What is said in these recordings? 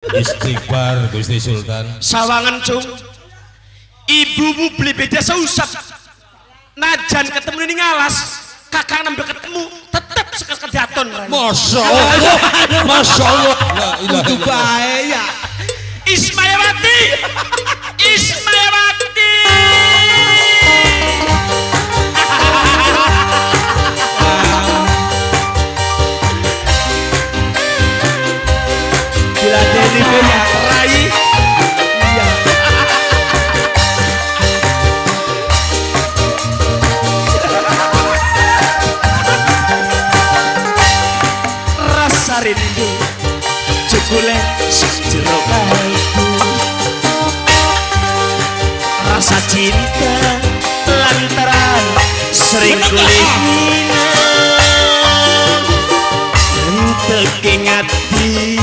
Istighfar Gusti Sultan. Sawangan cung. Ibumu beli beda seusap. Najan ketemu ini ngalas. Kakak nambah ketemu tetap sekat daton. Masya Allah. Masya Allah. Kudu bae ya. Ismayawati. Ismayawati. Bila Deni punya Rai. iya. Rasa rindu jebule jero kalbu. Rasa cinta lantaran sering kulinginan. Entek ngati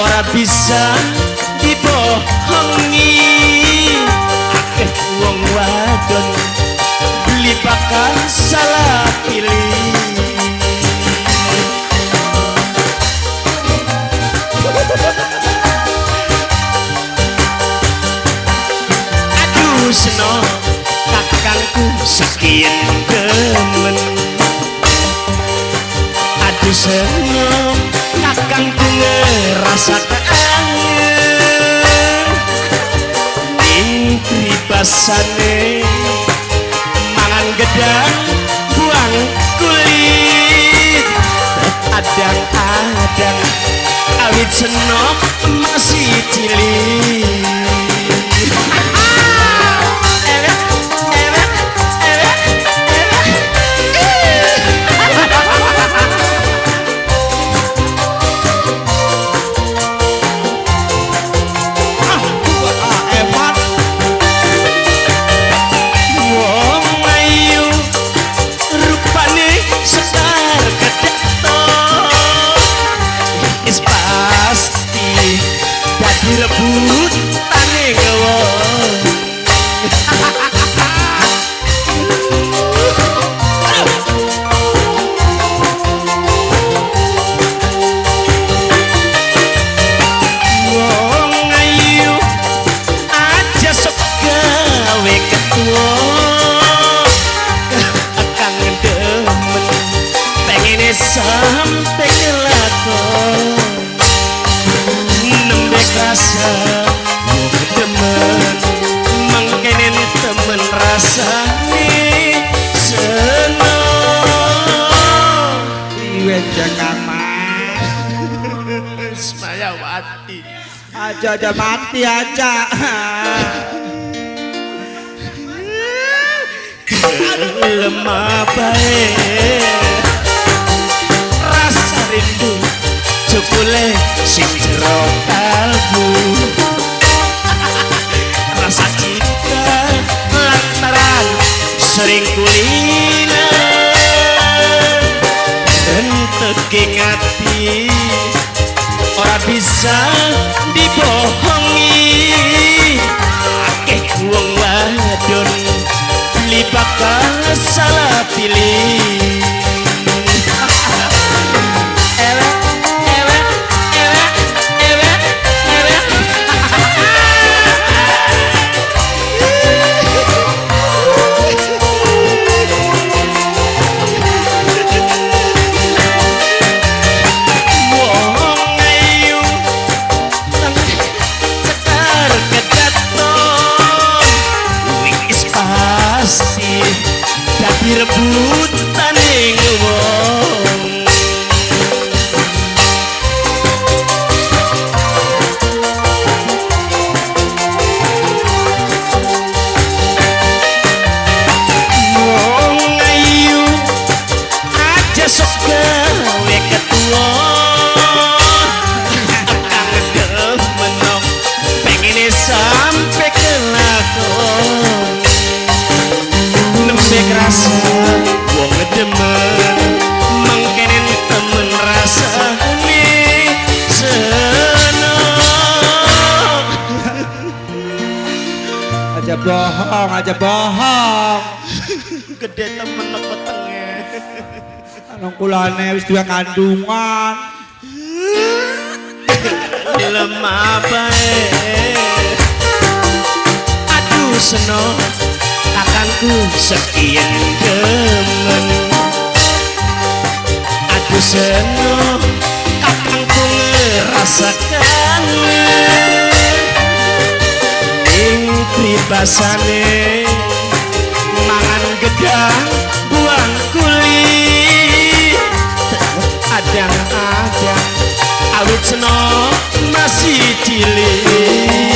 ora bisa dibohongi. Akeh wong wadon beli bakal salah pilih. Aduh seno kakangku sekian demen. Aduh seno kakangku ngerasa kangen. Ning pribasane mangan gedang buang kulit. Adang-adang awit senok masih cilik. Eman Wong ayu rupane sekar kedaton. Is pasti dadi rebutane wong. Wong ayu aja sok gawe ketua. Kangen demen pengen sampai kelakon. Nembek rasa wong demen mangkenen temen rasane seneng. iwen Jakarta. Ismayawati. Aja mati aja. Lemah baik rasa rindu jebule sing jero kalbu. Rasa cinta lantaran sering kulinan. Entek ngati ora bisa dibohongi. Akeh wong wadon beli bakal salah pilih. Ewek, ewek, ewek, ewek, ewek. Wong ayu sekar kedaton. Wis pasti dadi rebutane wong. Wong ayu aja sok gawe ketua. Kangen demen pengen sampai kelakon. Nembek rasa wong demen mangkenen temen rasane seneng. Aja bohong. Gede temen nek wetenge. Nang kulane wis duwe kandungan. lemah bae. Aduh seno kakangku sekian demen. Aduh seno kakangku ngerasakan ning pribasane mangan gedang buang kulit adang-adang awit seno masih cilik.